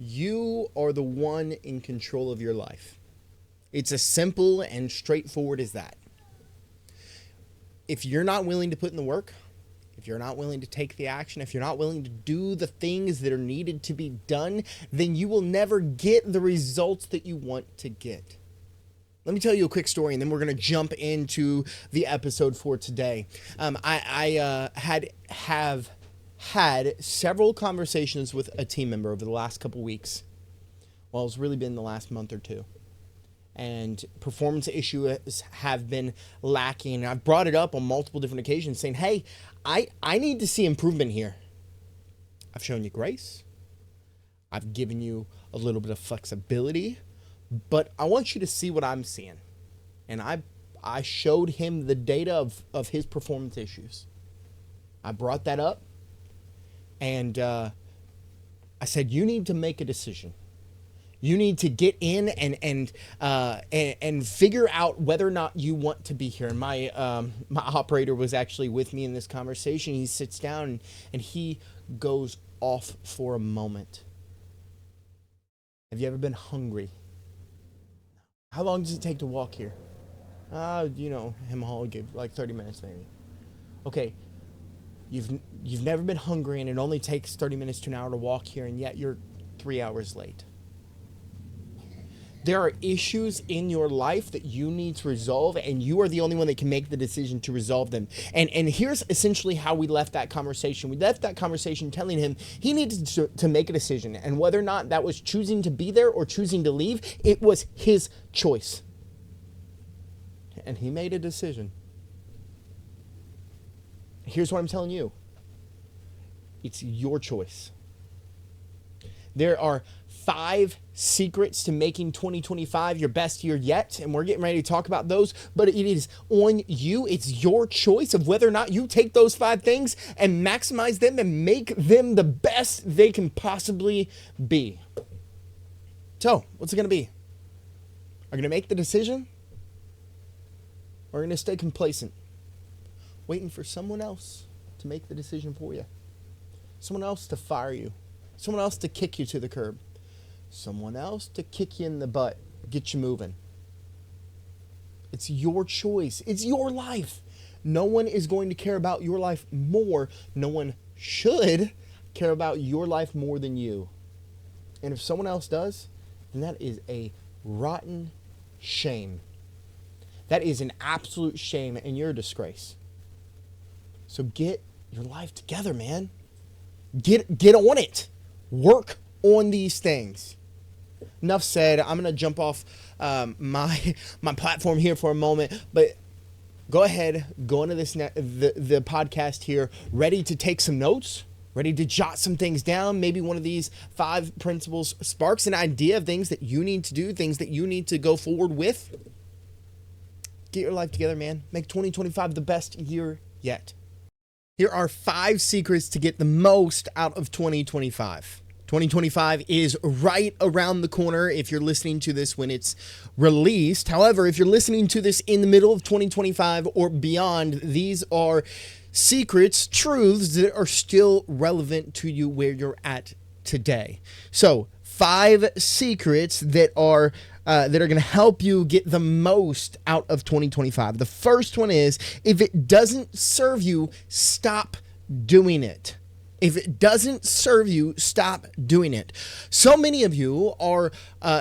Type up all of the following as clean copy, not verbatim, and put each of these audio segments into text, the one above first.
You are the one in control of your life. It's as simple and straightforward as that. If you're not willing to put in the work, if you're not willing to take the action, if you're not willing to do the things that are needed to be done, then you will never get the results that you want to get. Let me tell you a quick story, and then we're going to jump into the episode for today. I have had several conversations with a team member over the last couple weeks. Well, it's really been the last month or two. And performance issues have been lacking. I've brought it up on multiple different occasions saying, hey, I need to see improvement here. I've shown you grace. I've given you a little bit of flexibility, but I want you to see what I'm seeing. And I showed him the data of his performance issues. I brought that up, and I said, you need to make a decision. You need to get in and figure out whether or not you want to be here. And my operator was actually with me in this conversation. He sits down and he goes off for a moment. Have you ever been hungry? How long does it take to walk here? Him Hall give like 30 minutes maybe. Okay, you've never been hungry, and it only takes 30 minutes to an hour to walk here, and yet you're 3 hours late. There are issues in your life that you need to resolve, and you are the only one that can make the decision to resolve them. And here's essentially how we left that conversation. We left that conversation telling him he needed to make a decision, and whether or not that was choosing to be there or choosing to leave, it was his choice. And he made a decision. Here's what I'm telling you. It's your choice. There are 5 secrets to making 2025 your best year yet, and we're getting ready to talk about those, but it is on you. It's your choice of whether or not you take those 5 things and maximize them and make them the best they can possibly be. So, what's it going to be? Are you going to make the decision? Or are you going to stay complacent, waiting for someone else to make the decision for you? Someone else to fire you. Someone else to kick you to the curb. Someone else to kick you in the butt, get you moving. It's your choice. It's your life. No one is going to care about your life more. No one should care about your life more than you. And if someone else does, then that is a rotten shame. That is an absolute shame, and you're a disgrace. So get your life together, man. Get on it. Work on these things. Enough said. I'm gonna jump off my platform here for a moment, but go ahead, go into the podcast here, ready to take some notes, ready to jot some things down. Maybe one of these 5 principles sparks an idea of things that you need to do, things that you need to go forward with. Get your life together, man. Make 2025 the best year yet. Here are 5 secrets to get the most out of 2025. 2025 is right around the corner if you're listening to this when it's released. However, if you're listening to this in the middle of 2025 or beyond, these are secrets, truths that are still relevant to you where you're at today. So, 5 secrets that are going to help you get the most out of 2025. The first one is, if it doesn't serve you, stop doing it. If it doesn't serve you, stop doing it. So many of you are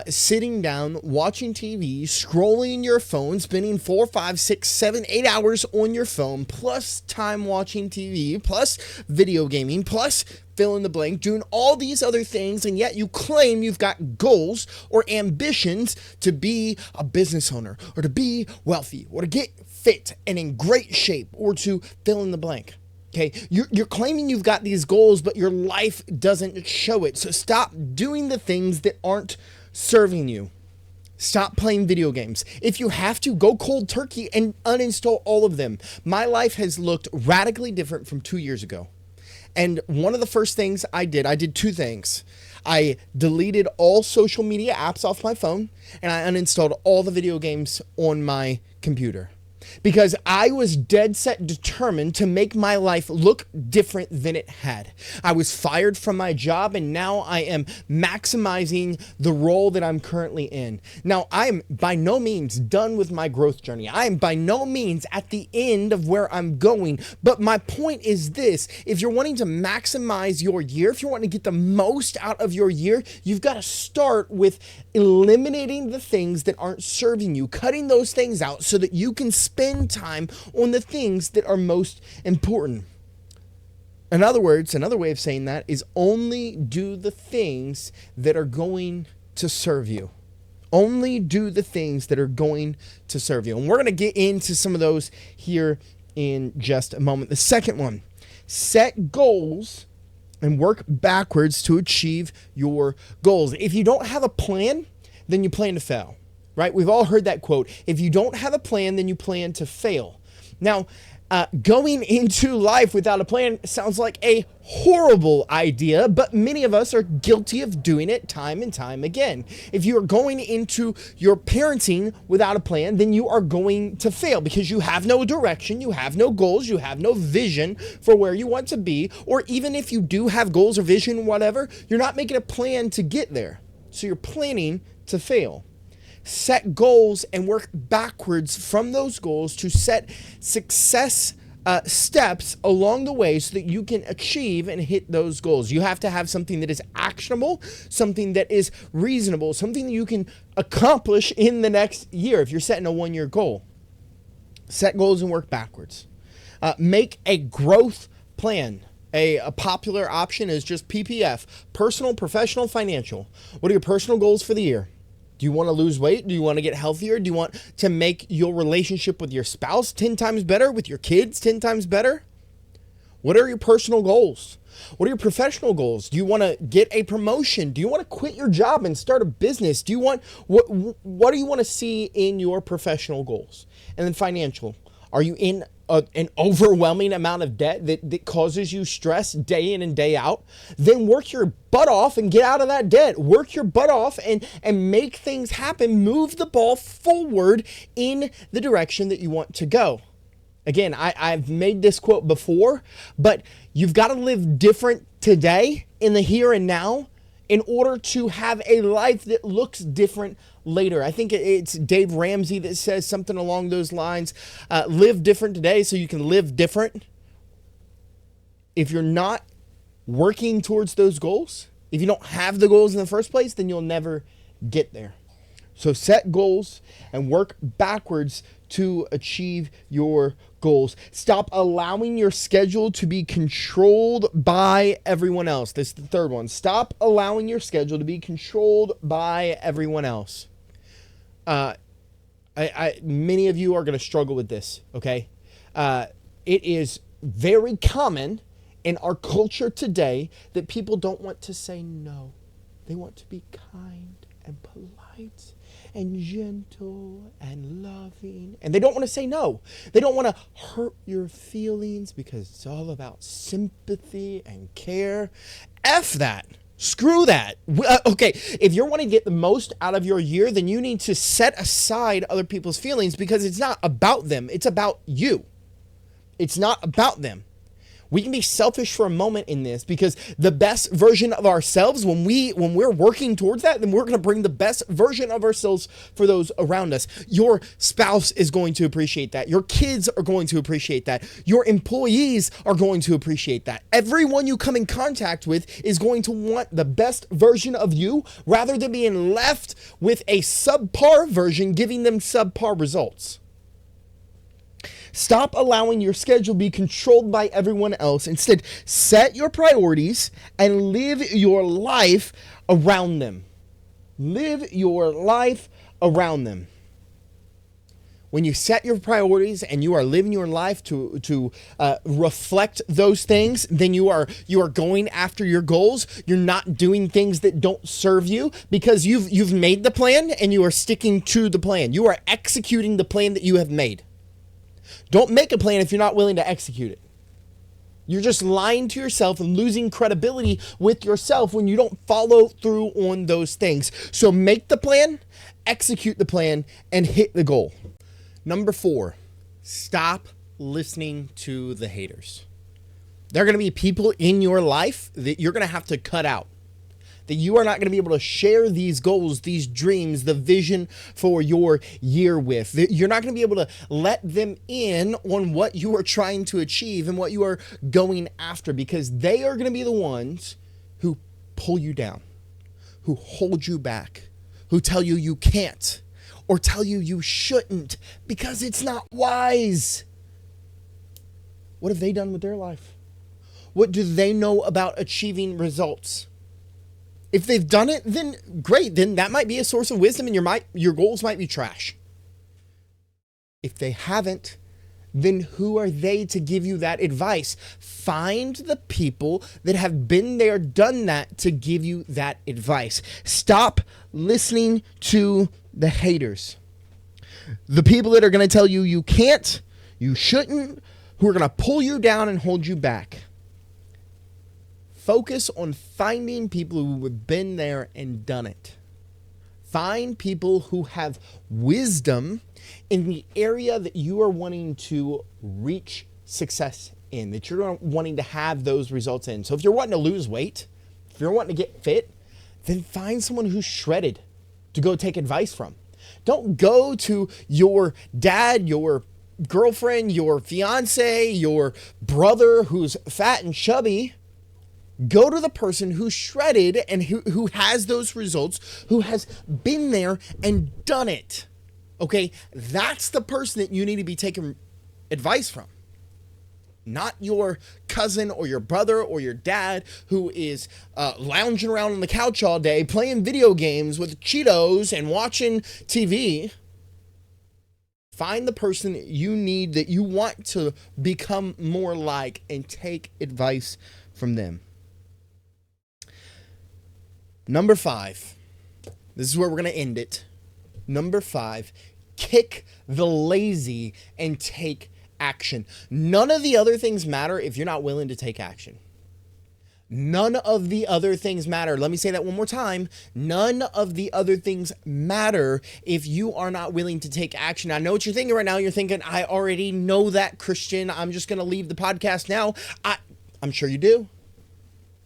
sitting down, watching TV, scrolling your phone, spending 4, 5, 6, 7, 8 hours on your phone, plus time watching TV, plus video gaming, plus fill in the blank, doing all these other things, and yet you claim you've got goals or ambitions to be a business owner, or to be wealthy, or to get fit and in great shape, or to fill in the blank. Okay, you're claiming you've got these goals, but your life doesn't show it. So stop doing the things that aren't serving you. Stop playing video games. If you have to, go cold turkey and uninstall all of them. My life has looked radically different from 2 years ago. And one of the first things I did 2 things. I deleted all social media apps off my phone, and I uninstalled all the video games on my computer. because I was dead set determined to make my life look different than it had. I was fired from my job, and now I am maximizing the role that I'm currently in. Now, I'm by no means done with my growth journey. I am by no means at the end of where I'm going. But my point is this: if you're wanting to maximize your year, if you're wanting to get the most out of your year, you've got to start with eliminating the things that aren't serving you, cutting those things out so that you can spend time on the things that are most important. In other words, another way of saying that is only do the things that are going to serve you. Only do the things that are going to serve you. And we're going to get into some of those here in just a moment. The second one, set goals and work backwards to achieve your goals. If you don't have a plan, then you plan to fail, right? We've all heard that quote. If you don't have a plan, then you plan to fail. Now, going into life without a plan sounds like a horrible idea, but many of us are guilty of doing it time and time again. If you are going into your parenting without a plan, then you are going to fail because you have no direction, you have no goals, you have no vision for where you want to be, or even if you do have goals or vision, whatever, you're not making a plan to get there. So you're planning to fail. Set goals and work backwards from those goals to set success steps along the way so that you can achieve and hit those goals. You have to have something that is actionable, something that is reasonable, something that you can accomplish in the next year if you're setting a 1-year goal. Set goals and work backwards. Make a growth plan. A popular option is just PPF, personal, professional, financial. What are your personal goals for the year? Do you want to lose weight? Do you want to get healthier? Do you want to make your relationship with your spouse 10 times better, with your kids 10 times better? What are your personal goals? What are your professional goals? Do you want to get a promotion? Do you want to quit your job and start a business? Do you want what do you want to see in your professional goals? And then financial. Are you in an overwhelming amount of debt that causes you stress day in and day out? Then work your butt off and get out of that debt. Work your butt off and make things happen. Move the ball forward in the direction that you want to go. Again, I've made this quote before, but you've got to live different today in the here and now in order to have a life that looks different later. I think it's Dave Ramsey that says something along those lines. Live different today so you can live different. If you're not working towards those goals, if you don't have the goals in the first place, then you'll never get there. So set goals and work backwards to achieve your goals. Stop allowing your schedule to be controlled by everyone else. This is the third one. Stop allowing your schedule to be controlled by everyone else. Many of you are going to struggle with this, okay? It is very common in our culture today that people don't want to say no. They want to be kind and polite and gentle and loving. And they don't want to say no. They don't want to hurt your feelings because it's all about sympathy and care. F that. Screw that. Okay, if you're wanting to get the most out of your year, then you need to set aside other people's feelings because it's not about them. It's about you. It's not about them. We can be selfish for a moment in this because the best version of ourselves, when we're working towards that, then we're going to bring the best version of ourselves for those around us. Your spouse is going to appreciate that. Your kids are going to appreciate that. Your employees are going to appreciate that. Everyone you come in contact with is going to want the best version of you rather than being left with a subpar version giving them subpar results. Stop allowing your schedule to be controlled by everyone else. Instead, set your priorities and live your life around them. Live your life around them. When you set your priorities and you are living your life to reflect those things, then you are going after your goals. You're not doing things that don't serve you because you've made the plan and you are sticking to the plan. You are executing the plan that you have made. Don't make a plan if you're not willing to execute it. You're just lying to yourself and losing credibility with yourself when you don't follow through on those things. So make the plan, execute the plan, and hit the goal. Number 4, Stop listening to the haters. There are going to be people in your life that you're going to have to cut out, that you are not going to be able to share these goals, these dreams, the vision for your year with. You're not going to be able to let them in on what you are trying to achieve and what you are going after, because they are going to be the ones who pull you down, who hold you back, who tell you you can't, or tell you you shouldn't because it's not wise. What have they done with their life? What do they know about achieving results? If they've done it, then great. Then that might be a source of wisdom and your goals might be trash. If they haven't, then who are they to give you that advice? Find the people that have been there, done that, to give you that advice. Stop listening to the haters. The people that are going to tell you you can't, you shouldn't, who are going to pull you down and hold you back. Focus on finding people who have been there and done it. Find people who have wisdom in the area that you are wanting to reach success in, that you're wanting to have those results in. So if you're wanting to lose weight, if you're wanting to get fit, then find someone who's shredded to go take advice from. Don't go to your dad, your girlfriend, your fiance, your brother who's fat and chubby. Go to the person who's shredded and who has those results, who has been there and done it. Okay, that's the person that you need to be taking advice from. Not your cousin or your brother or your dad who is lounging around on the couch all day, playing video games with Cheetos and watching TV. Find the person that you need, that you want to become more like, and take advice from them. Number 5, this is where we're going to end it. Number 5, kick the lazy and take action. None of the other things matter if you're not willing to take action. None of the other things matter. Let me say that one more time. None of the other things matter if you are not willing to take action. I know what you're thinking right now. You're thinking, I already know that, Christian. I'm just going to leave the podcast now. I'm sure you do.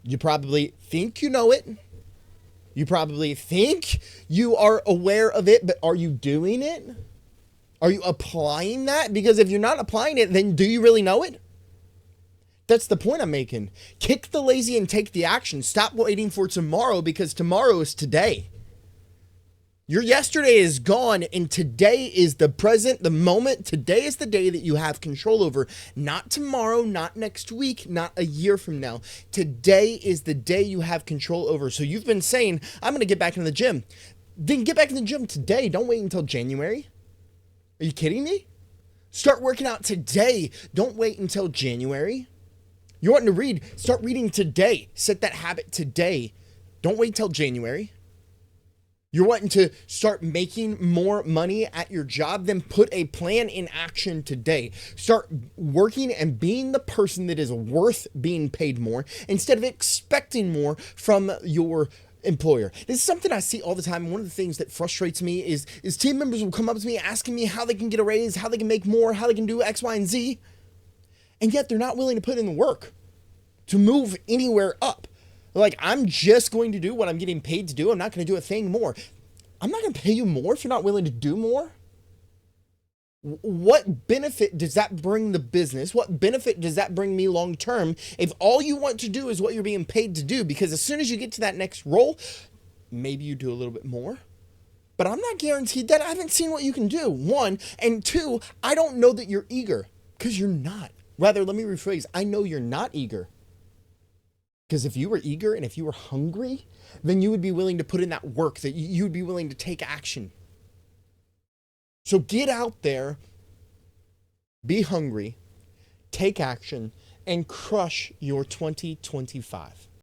You probably think you know it. You probably think you are aware of it, but are you doing it? Are you applying that? Because if you're not applying it, then do you really know it? That's the point I'm making. Kick the lazy and take the action. Stop waiting for tomorrow, because tomorrow is today. Your yesterday is gone, and today is the present, the moment. Today is the day that you have control over. Not tomorrow, not next week, not a year from now. Today is the day you have control over. So you've been saying, I'm going to get back in the gym. Then get back in the gym today. Don't wait until January. Are you kidding me? Start working out today. Don't wait until January. You're wanting to read, start reading today. Set that habit today. Don't wait till January. You're wanting to start making more money at your job, then put a plan in action today. Start working and being the person that is worth being paid more instead of expecting more from your employer. This is something I see all the time. One of the things that frustrates me is team members will come up to me asking me how they can get a raise, how they can make more, how they can do X, Y, and Z. And yet they're not willing to put in the work to move anywhere up. Like, I'm just going to do what I'm getting paid to do. I'm not going to do a thing more. I'm not going to pay you more if you're not willing to do more. What benefit does that bring the business? What benefit does that bring me long term if all you want to do is what you're being paid to do? Because as soon as you get to that next role, maybe you do a little bit more. But I'm not guaranteed that. I haven't seen what you can do, 1. And 2, I don't know that you're eager, because you're not. Rather, let me rephrase. I know you're not eager. Because if you were eager and if you were hungry, then you would be willing to put in that work, that you would be willing to take action. So get out there, be hungry, take action, and crush your 2025.